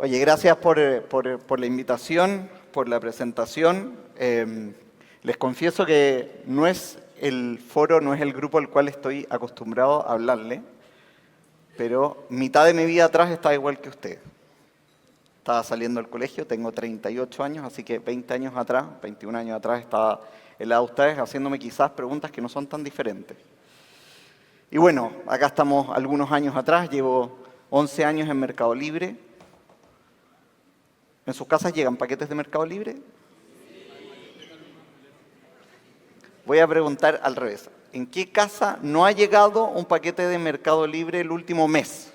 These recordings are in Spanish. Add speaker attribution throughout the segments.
Speaker 1: Oye, gracias por la invitación, por la presentación. Les confieso que no es el foro, no es el grupo al cual estoy acostumbrado a hablarle, pero mitad de mi vida atrás estaba igual que usted. Estaba saliendo del colegio, tengo 38 años, así que 20 años atrás, 21 años atrás, estaba en la de ustedes haciéndome quizás preguntas que no son tan diferentes. Y bueno, acá estamos algunos años atrás, llevo 11 años en Mercado Libre. ¿En sus casas llegan paquetes de Mercado Libre? Voy a preguntar al revés. ¿En qué casa no ha llegado un paquete de Mercado Libre el último mes?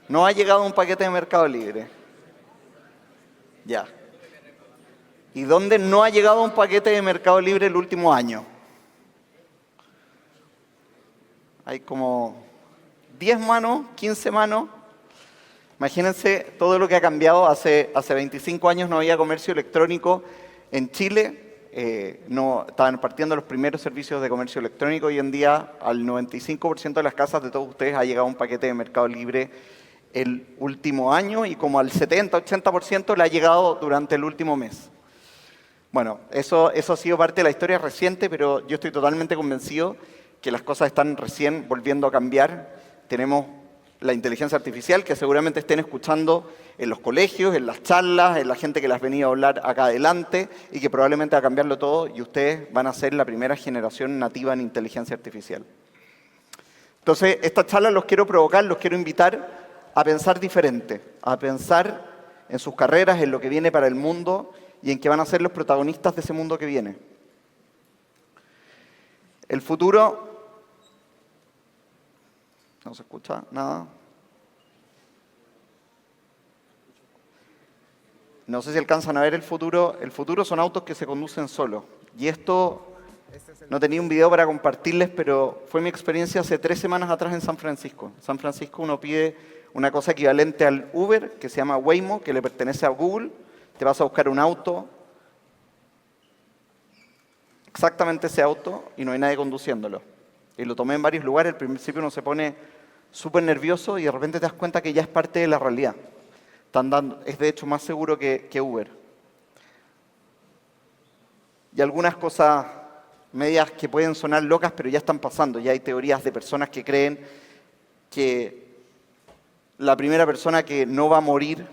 Speaker 1: No ha llegado un paquete de Mercado Libre. Ya. ¿Y dónde no ha llegado un paquete de Mercado Libre el último año? Hay como 10 manos, 15 manos. Imagínense todo lo que ha cambiado. Hace 25 años no había comercio electrónico en Chile. No estaban partiendo los primeros servicios de comercio electrónico. Hoy en día al 95% de las casas de todos ustedes ha llegado un paquete de Mercado Libre el último año y como al 70-80% le ha llegado durante el último mes. Bueno, eso ha sido parte de la historia reciente, pero yo estoy totalmente convencido que las cosas están recién volviendo a cambiar. Tenemos la inteligencia artificial, que seguramente estén escuchando en los colegios, en las charlas, en la gente que les ha venido a hablar acá adelante y que probablemente va a cambiarlo todo y ustedes van a ser la primera generación nativa en inteligencia artificial. Entonces, esta charla los quiero provocar, los quiero invitar a pensar diferente, a pensar en sus carreras, en lo que viene para el mundo y en que van a ser los protagonistas de ese mundo que viene. El futuro... ¿No se escucha nada? No sé si alcanzan a ver el futuro. El futuro son autos que se conducen solos. Y esto, no tenía un video para compartirles, pero fue mi experiencia hace 3 semanas atrás en San Francisco. En San Francisco uno pide una cosa equivalente al Uber, que se llama Waymo, que le pertenece a Google. Te vas a buscar un auto, exactamente ese auto, y no hay nadie conduciéndolo. Y lo tomé en varios lugares. Al principio uno se pone súper nervioso y de repente te das cuenta que ya es parte de la realidad. Es de hecho más seguro que Uber. Y algunas cosas medias que pueden sonar locas, pero ya están pasando. Ya hay teorías de personas que creen que la primera persona que no va a morir,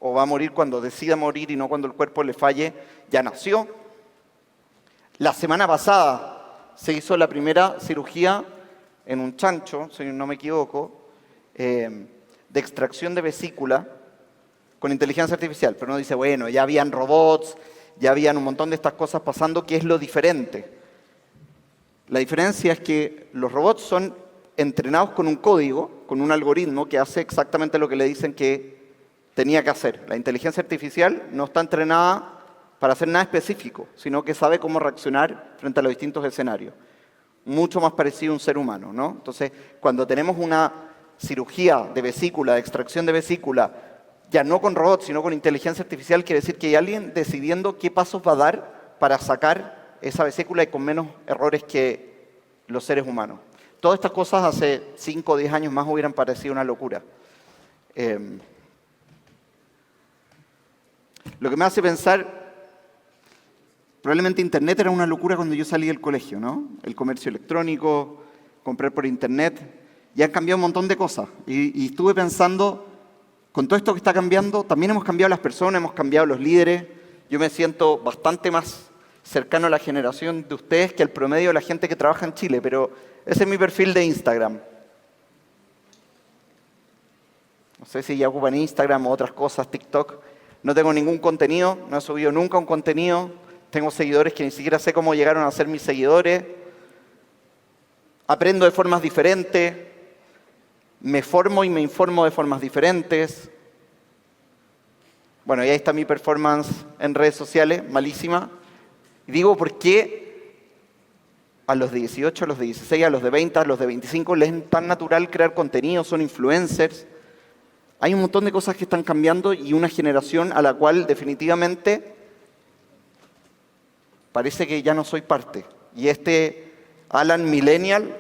Speaker 1: o va a morir cuando decida morir y no cuando el cuerpo le falle, ya nació. La semana pasada se hizo la primera cirugía en un chancho, si no me equivoco, de extracción de vesícula con inteligencia artificial. Pero uno dice, bueno, ya habían robots, ya habían un montón de estas cosas pasando, ¿qué es lo diferente? La diferencia es que los robots son entrenados con un código, con un algoritmo que hace exactamente lo que le dicen que tenía que hacer. La inteligencia artificial no está entrenada para hacer nada específico, sino que sabe cómo reaccionar frente a los distintos escenarios. Mucho más parecido a un ser humano, ¿no? Entonces, cuando tenemos una cirugía de vesícula, de extracción de vesícula, ya no con robots, sino con inteligencia artificial, quiere decir que hay alguien decidiendo qué pasos va a dar para sacar esa vesícula y con menos errores que los seres humanos. Todas estas cosas hace 5 o 10 años más hubieran parecido una locura. Lo que me hace pensar... Probablemente Internet era una locura cuando yo salí del colegio, ¿no? El comercio electrónico, comprar por Internet, ya han cambiado un montón de cosas. Y estuve pensando, con todo esto que está cambiando, también hemos cambiado las personas, hemos cambiado los líderes. Yo me siento bastante más cercano a la generación de ustedes que al promedio de la gente que trabaja en Chile, pero ese es mi perfil de Instagram. No sé si ya ocupan Instagram o otras cosas, TikTok. No tengo ningún contenido, no he subido nunca un contenido. Tengo seguidores que ni siquiera sé cómo llegaron a ser mis seguidores. Aprendo de formas diferentes. Me formo y me informo de formas diferentes. Bueno, y ahí está mi performance en redes sociales, malísima. Y digo, ¿por qué a los de 18, a los de 16, a los de 20, a los de 25 les es tan natural crear contenido, son influencers? Hay un montón de cosas que están cambiando y una generación a la cual definitivamente parece que ya no soy parte. Y este Alan Millennial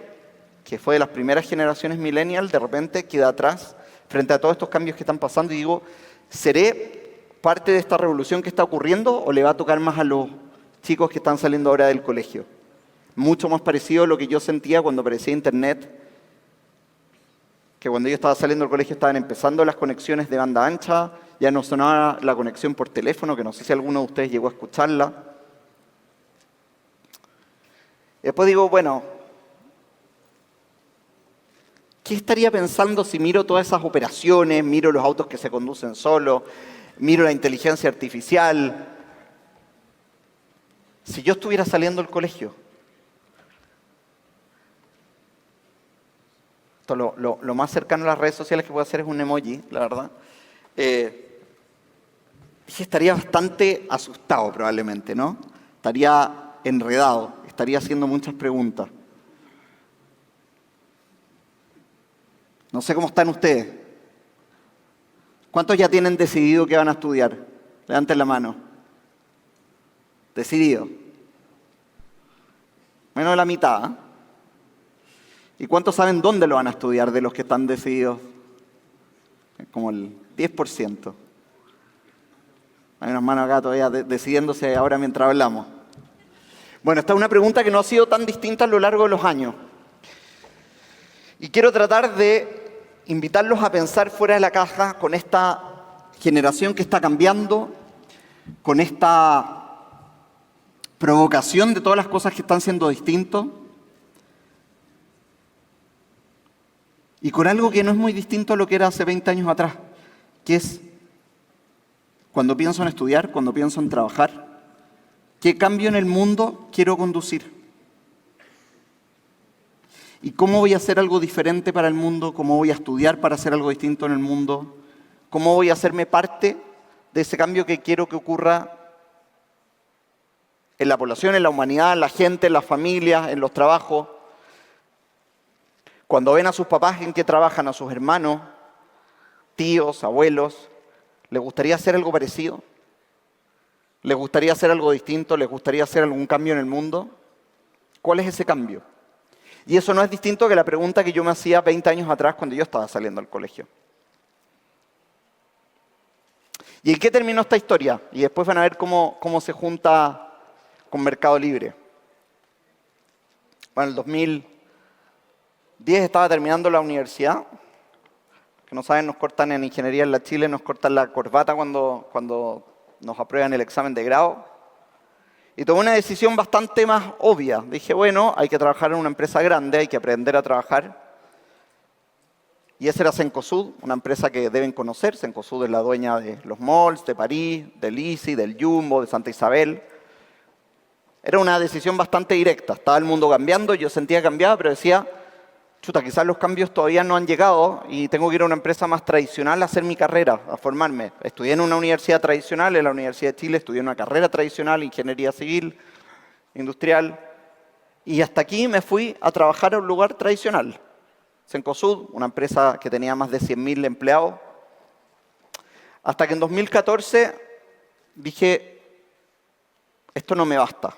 Speaker 1: que fue de las primeras generaciones millennial, de repente queda atrás frente a todos estos cambios que están pasando y digo, ¿seré parte de esta revolución que está ocurriendo o le va a tocar más a los chicos que están saliendo ahora del colegio? Mucho más parecido a lo que yo sentía cuando aparecía Internet, que cuando yo estaba saliendo del colegio estaban empezando las conexiones de banda ancha, ya no sonaba la conexión por teléfono, que no sé si alguno de ustedes llegó a escucharla. Después digo, bueno, ¿qué estaría pensando si miro todas esas operaciones, miro los autos que se conducen solos, miro la inteligencia artificial? Si yo estuviera saliendo del colegio. Esto lo más cercano a las redes sociales que puedo hacer es un emoji, la verdad. Dije, estaría bastante asustado probablemente, ¿no? Estaría enredado, estaría haciendo muchas preguntas. No sé cómo están ustedes. ¿Cuántos ya tienen decidido qué van a estudiar? Levanten la mano. Decidido. Menos de la mitad, ¿eh? ¿Y cuántos saben dónde lo van a estudiar de los que están decididos? Como el 10%. Hay unas manos acá todavía decidiéndose ahora mientras hablamos. Bueno, esta es una pregunta que no ha sido tan distinta a lo largo de los años. Y quiero tratar de invitarlos a pensar fuera de la caja con esta generación que está cambiando, con esta provocación de todas las cosas que están siendo distintos, y con algo que no es muy distinto a lo que era hace 20 años atrás, que es cuando pienso en estudiar, cuando pienso en trabajar, ¿qué cambio en el mundo quiero conducir? ¿Y cómo voy a hacer algo diferente para el mundo? ¿Cómo voy a estudiar para hacer algo distinto en el mundo? ¿Cómo voy a hacerme parte de ese cambio que quiero que ocurra en la población, en la humanidad, en la gente, en las familias, en los trabajos? Cuando ven a sus papás en qué trabajan, a sus hermanos, tíos, abuelos, ¿les gustaría hacer algo parecido? ¿Les gustaría hacer algo distinto? ¿Les gustaría hacer algún cambio en el mundo? ¿Cuál es ese cambio? Y eso no es distinto que la pregunta que yo me hacía 20 años atrás cuando yo estaba saliendo del colegio. ¿Y en qué terminó esta historia? Y después van a ver cómo se junta con Mercado Libre. Bueno, en el 2010 estaba terminando la universidad. Que no saben, nos cortan en Ingeniería en la Chile, nos cortan la corbata cuando nos aprueban el examen de grado. Y tomé una decisión bastante más obvia. Dije, bueno, hay que trabajar en una empresa grande, hay que aprender a trabajar. Y esa era Cencosud, una empresa que deben conocer. Cencosud es la dueña de los malls, de París, del Easy, del Jumbo, de Santa Isabel. Era una decisión bastante directa. Estaba el mundo cambiando, yo sentía que cambiaba, pero decía, chuta, quizás los cambios todavía no han llegado y tengo que ir a una empresa más tradicional a hacer mi carrera, a formarme. Estudié en una universidad tradicional, en la Universidad de Chile, estudié una carrera tradicional, ingeniería civil, industrial, y hasta aquí me fui a trabajar a un lugar tradicional. Cencosud, una empresa que tenía más de 100.000 empleados. Hasta que en 2014 dije, esto no me basta.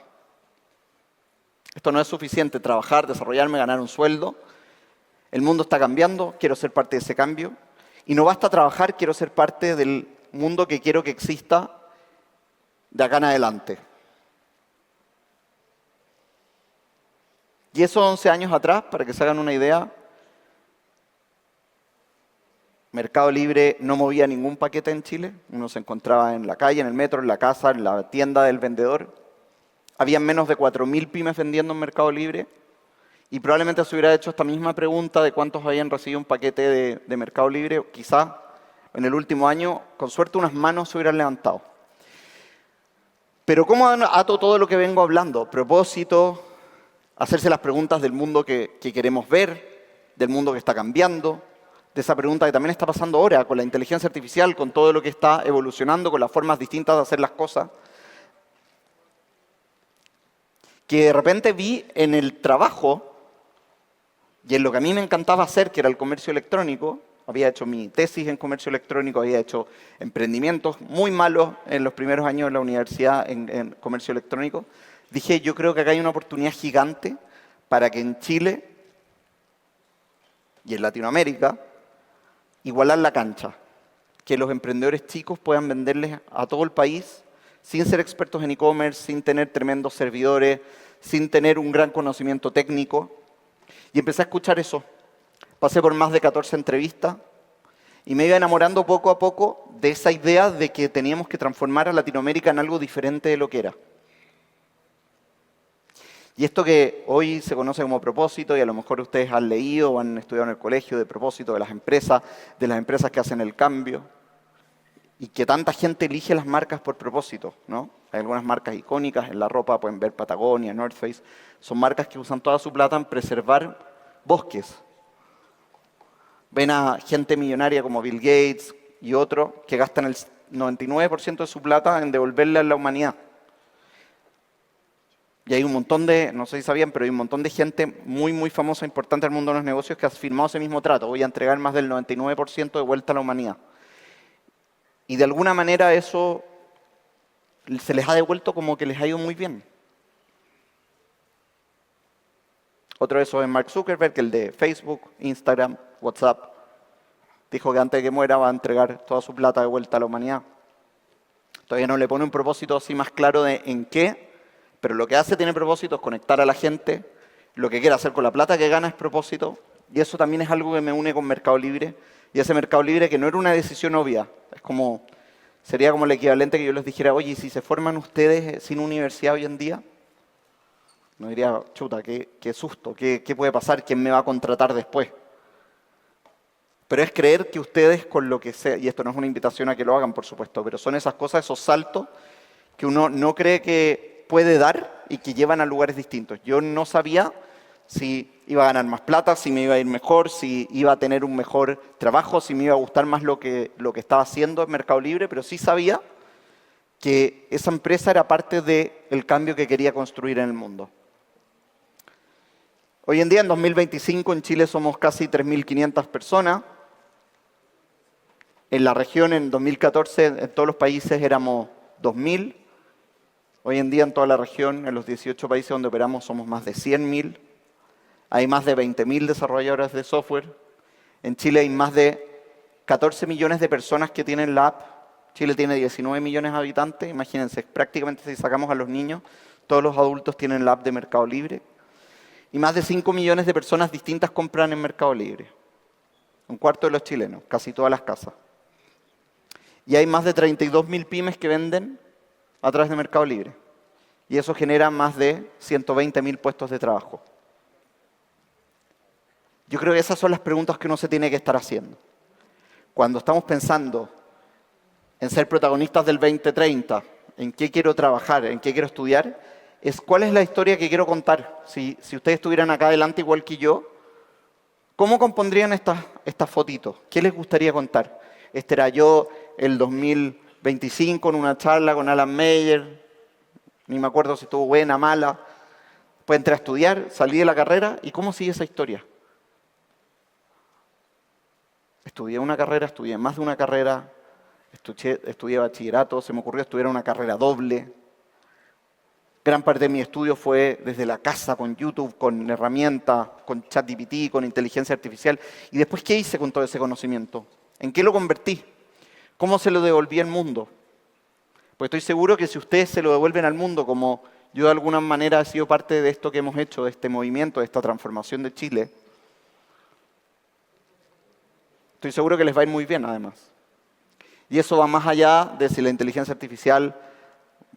Speaker 1: Esto no es suficiente, trabajar, desarrollarme, ganar un sueldo. El mundo está cambiando, quiero ser parte de ese cambio. Y no basta trabajar, quiero ser parte del mundo que quiero que exista de acá en adelante. Y eso 11 años atrás, para que se hagan una idea, Mercado Libre no movía ningún paquete en Chile. Uno se encontraba en la calle, en el metro, en la casa, en la tienda del vendedor. Habían menos de 4.000 pymes vendiendo en Mercado Libre. Y probablemente se hubiera hecho esta misma pregunta de cuántos habían recibido un paquete de Mercado Libre. Quizá en el último año, con suerte, unas manos se hubieran levantado. Pero ¿cómo ato todo lo que vengo hablando? Propósito, hacerse las preguntas del mundo que queremos ver, del mundo que está cambiando, de esa pregunta que también está pasando ahora con la inteligencia artificial, con todo lo que está evolucionando, con las formas distintas de hacer las cosas. Que de repente vi en el trabajo y en lo que a mí me encantaba hacer, que era el comercio electrónico. Había hecho mi tesis en comercio electrónico, había hecho emprendimientos muy malos en los primeros años de la universidad en comercio electrónico. Dije, yo creo que acá hay una oportunidad gigante para que en Chile y en Latinoamérica, igualar la cancha. Que los emprendedores chicos puedan venderles a todo el país sin ser expertos en e-commerce, sin tener tremendos servidores, sin tener un gran conocimiento técnico. Y empecé a escuchar eso. Pasé por más de 14 entrevistas y me iba enamorando poco a poco de esa idea de que teníamos que transformar a Latinoamérica en algo diferente de lo que era. Y esto que hoy se conoce como propósito, y a lo mejor ustedes han leído o han estudiado en el colegio de propósito de las empresas que hacen el cambio, y que tanta gente elige las marcas por propósito, ¿no? Hay algunas marcas icónicas en la ropa, pueden ver Patagonia, North Face, son marcas que usan toda su plata en preservar bosques. Ven a gente millonaria como Bill Gates y otros que gastan el 99% de su plata en devolverle a la humanidad. Y hay un montón de, no sé si sabían, pero hay un montón de gente muy, muy famosa, importante en el mundo de los negocios que ha firmado ese mismo trato. Voy a entregar más del 99% de vuelta a la humanidad. Y de alguna manera eso se les ha devuelto como que les ha ido muy bien. Otro de esos es Mark Zuckerberg, el de Facebook, Instagram, WhatsApp. Dijo que antes de que muera va a entregar toda su plata de vuelta a la humanidad. Todavía no le pone un propósito así más claro de en qué, pero lo que hace tiene propósito, es conectar a la gente. Lo que quiere hacer con la plata que gana es propósito. Y eso también es algo que me une con Mercado Libre. Y ese Mercado Libre que no era una decisión obvia. Sería como el equivalente que yo les dijera, oye, si se forman ustedes sin universidad hoy en día, no diría, chuta, qué susto, qué puede pasar, quién me va a contratar después. Pero es creer que ustedes con lo que sea, y esto no es una invitación a que lo hagan, por supuesto, pero son esas cosas, esos saltos que uno no cree que puede dar y que llevan a lugares distintos. Yo no sabía si iba a ganar más plata, si me iba a ir mejor, si iba a tener un mejor trabajo, si me iba a gustar más lo que estaba haciendo en Mercado Libre, pero sí sabía que esa empresa era parte del cambio que quería construir en el mundo. Hoy en día, en 2025, en Chile somos casi 3.500 personas. En la región, en 2014, en todos los países éramos 2.000. Hoy en día, en toda la región, en los 18 países donde operamos, somos más de 100.000. Hay más de 20.000 desarrolladores de software. En Chile hay más de 14 millones de personas que tienen la app. Chile tiene 19 millones de habitantes. Imagínense, prácticamente si sacamos a los niños, todos los adultos tienen la app de Mercado Libre. Y más de 5 millones de personas distintas compran en Mercado Libre. Un cuarto de los chilenos, casi todas las casas. Y hay más de 32.000 pymes que venden a través de Mercado Libre. Y eso genera más de 120.000 puestos de trabajo. Yo creo que esas son las preguntas que uno se tiene que estar haciendo. Cuando estamos pensando en ser protagonistas del 2030, en qué quiero trabajar, en qué quiero estudiar, es cuál es la historia que quiero contar. Si ustedes estuvieran acá adelante igual que yo, ¿cómo compondrían estas fotitos? ¿Qué les gustaría contar? Este era yo el 2025 en una charla con Alan Meyer, ni me acuerdo si estuvo buena, mala. Pues entré a estudiar, salí de la carrera, ¿y cómo sigue esa historia? Estudié una carrera, estudié más de una carrera, estudié bachillerato, se me ocurrió estudiar una carrera doble. Gran parte de mi estudio fue desde la casa, con YouTube, con herramientas, con ChatGPT, con inteligencia artificial. ¿Y después qué hice con todo ese conocimiento? ¿En qué lo convertí? ¿Cómo se lo devolví al mundo? Pues estoy seguro que si ustedes se lo devuelven al mundo, como yo de alguna manera he sido parte de esto que hemos hecho, de este movimiento, de esta transformación de Chile, estoy seguro que les va a ir muy bien, además. Y eso va más allá de si la inteligencia artificial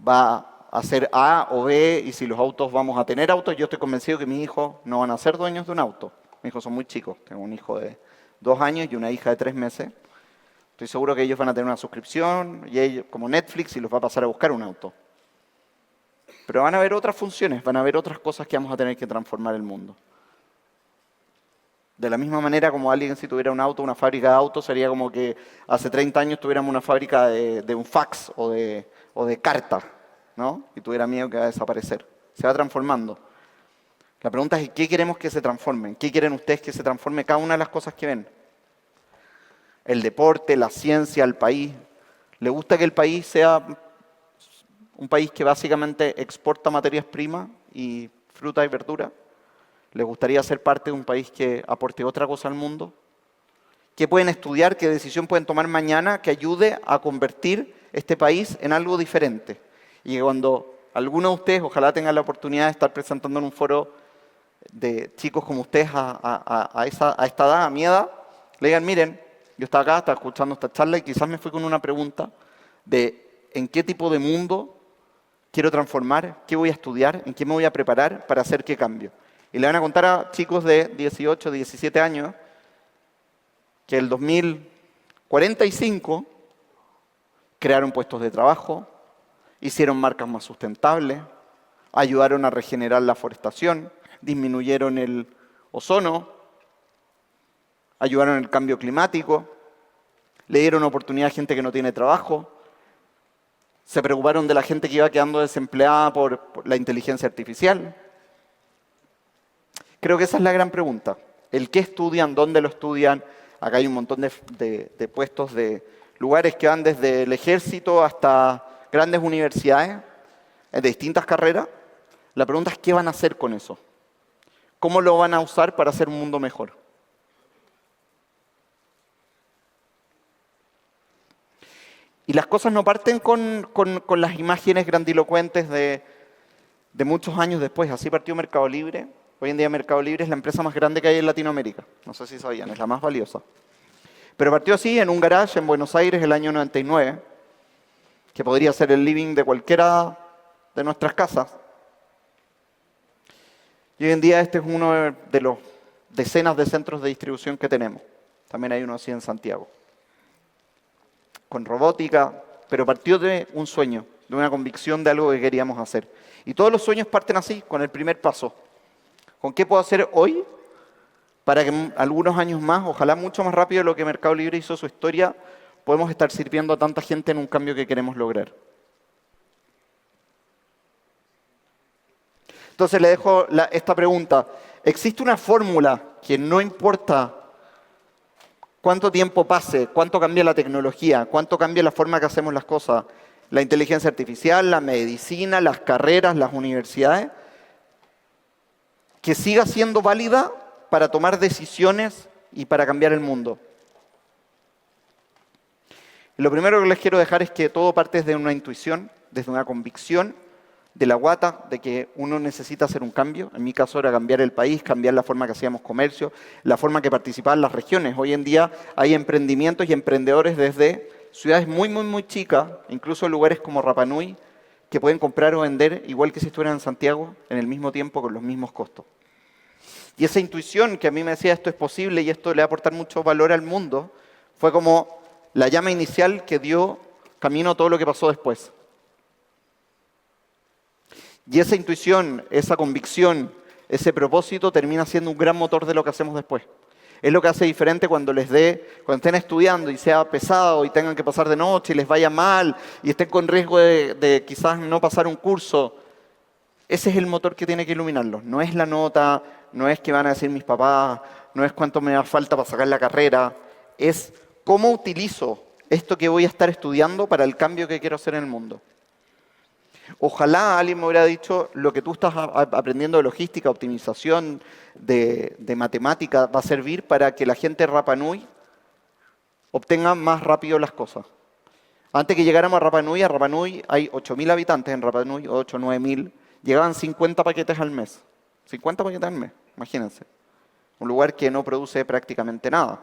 Speaker 1: va a ser A o B, y si los autos vamos a tener autos. Yo estoy convencido que mis hijos no van a ser dueños de un auto. Mis hijos son muy chicos. Tengo un hijo de 2 años y una hija de 3 meses. Estoy seguro que ellos van a tener una suscripción, y ellos, como Netflix, y los va a pasar a buscar un auto. Pero van a haber otras funciones, van a haber otras cosas que vamos a tener que transformar el mundo. De la misma manera como alguien si tuviera un auto, una fábrica de autos, sería como que hace 30 años tuviéramos una fábrica de un fax o de carta, ¿no? Y tuviera miedo que va a desaparecer. Se va transformando. La pregunta es, ¿qué queremos que se transforme? ¿Qué quieren ustedes que se transforme cada una de las cosas que ven? El deporte, la ciencia, el país. ¿Le gusta que el país sea un país que básicamente exporta materias primas y fruta y verdura? ¿Les gustaría ser parte de un país que aporte otra cosa al mundo? ¿Qué pueden estudiar? ¿Qué decisión pueden tomar mañana que ayude a convertir este país en algo diferente? Y que cuando alguno de ustedes, ojalá tengan la oportunidad de estar presentando en un foro de chicos como ustedes a esta edad, a mi edad, le digan, miren, yo estaba acá, estaba escuchando esta charla y quizás me fui con una pregunta de en qué tipo de mundo quiero transformar, qué voy a estudiar, en qué me voy a preparar para hacer qué cambio. Y le van a contar a chicos de 18, 17 años que el 2045 crearon puestos de trabajo, hicieron marcas más sustentables, ayudaron a regenerar la forestación, disminuyeron el ozono, ayudaron en el cambio climático, le dieron oportunidad a gente que no tiene trabajo, se preocuparon de la gente que iba quedando desempleada por la inteligencia artificial. Creo que esa es la gran pregunta. El qué estudian, dónde lo estudian. Acá hay un montón de puestos, de lugares que van desde el ejército hasta grandes universidades, de distintas carreras. La pregunta es qué van a hacer con eso. ¿Cómo lo van a usar para hacer un mundo mejor? Y las cosas no parten con las imágenes grandilocuentes de muchos años después. Así partió Mercado Libre. Hoy en día Mercado Libre es la empresa más grande que hay en Latinoamérica. No sé si sabían, es la más valiosa. Pero partió así en un garage en Buenos Aires el año 99, que podría ser el living de cualquiera de nuestras casas. Y hoy en día este es uno de los decenas de centros de distribución que tenemos. También hay uno así en Santiago. Con robótica, pero partió de un sueño, de una convicción de algo que queríamos hacer. Y todos los sueños parten así, con el primer paso. ¿Con qué puedo hacer hoy para que en algunos años más, ojalá mucho más rápido de lo que Mercado Libre hizo su historia, podemos estar sirviendo a tanta gente en un cambio que queremos lograr? Entonces le dejo esta pregunta. ¿Existe una fórmula que no importa cuánto tiempo pase, cuánto cambie la tecnología, cuánto cambie la forma que hacemos las cosas, la inteligencia artificial, la medicina, las carreras, las universidades, que siga siendo válida para tomar decisiones y para cambiar el mundo? Lo primero que les quiero dejar es que todo parte desde una intuición, desde una convicción de la guata, de que uno necesita hacer un cambio. En mi caso era cambiar el país, cambiar la forma que hacíamos comercio, la forma que participaban las regiones. Hoy en día hay emprendimientos y emprendedores desde ciudades muy, muy, muy chicas, incluso lugares como Rapa Nui, que pueden comprar o vender igual que si estuvieran en Santiago, en el mismo tiempo, con los mismos costos. Y esa intuición que a mí me decía esto es posible y esto le va a aportar mucho valor al mundo, fue como la llama inicial que dio camino a todo lo que pasó después. Y esa intuición, esa convicción, ese propósito termina siendo un gran motor de lo que hacemos después. Es lo que hace diferente cuando cuando estén estudiando y sea pesado y tengan que pasar de noche y les vaya mal y estén con riesgo de quizás no pasar un curso. Ese es el motor que tiene que iluminarlos. No es la nota, no es qué van a decir mis papás, no es cuánto me da falta para sacar la carrera. Es cómo utilizo esto que voy a estar estudiando para el cambio que quiero hacer en el mundo. Ojalá alguien me hubiera dicho lo que tú estás aprendiendo de logística, optimización, de matemática, va a servir para que la gente de Rapa Nui obtenga más rápido las cosas. Antes que llegáramos a Rapa Nui hay 8.000 habitantes en Rapa Nui, 8 o 9.000, llegaban 50 paquetes al mes. 50 paquetes al mes, imagínense. Un lugar que no produce prácticamente nada.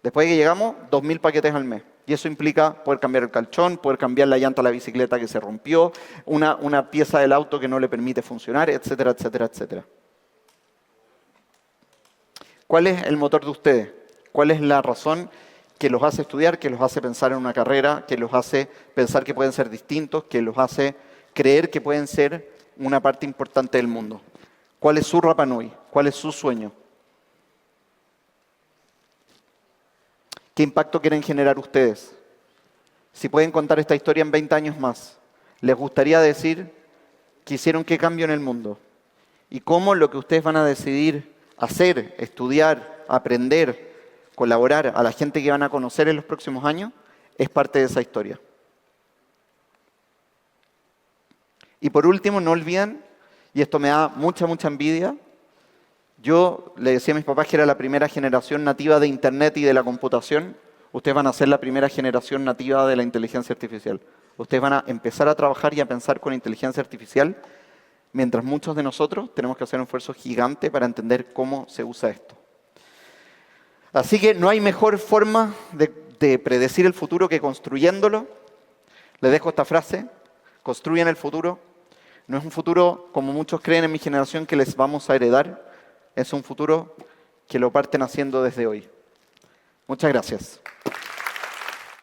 Speaker 1: Después de que llegamos, 2.000 paquetes al mes. Y eso implica poder cambiar el calchón, poder cambiar la llanta de la bicicleta que se rompió, una pieza del auto que no le permite funcionar, etcétera, etcétera, etcétera. ¿Cuál es el motor de ustedes? ¿Cuál es la razón que los hace estudiar, que los hace pensar en una carrera, que los hace pensar que pueden ser distintos, que los hace creer que pueden ser una parte importante del mundo? ¿Cuál es su Rapa Nui? ¿Cuál es su sueño? ¿Qué impacto quieren generar ustedes? Si pueden contar esta historia en 20 años más, ¿les gustaría decir que hicieron qué cambio en el mundo? Y cómo lo que ustedes van a decidir hacer, estudiar, aprender, colaborar a la gente que van a conocer en los próximos años es parte de esa historia. Y por último, no olviden, y esto me da mucha, mucha envidia, Yo le decía a mis papás que era la primera generación nativa de Internet y de la computación. Ustedes van a ser la primera generación nativa de la inteligencia artificial. Ustedes van a empezar a trabajar y a pensar con inteligencia artificial, mientras muchos de nosotros tenemos que hacer un esfuerzo gigante para entender cómo se usa esto. Así que no hay mejor forma de predecir el futuro que construyéndolo. Les dejo esta frase: construyan el futuro. No es un futuro, como muchos creen en mi generación, que les vamos a heredar. Es un futuro que lo parten haciendo desde hoy. Muchas gracias.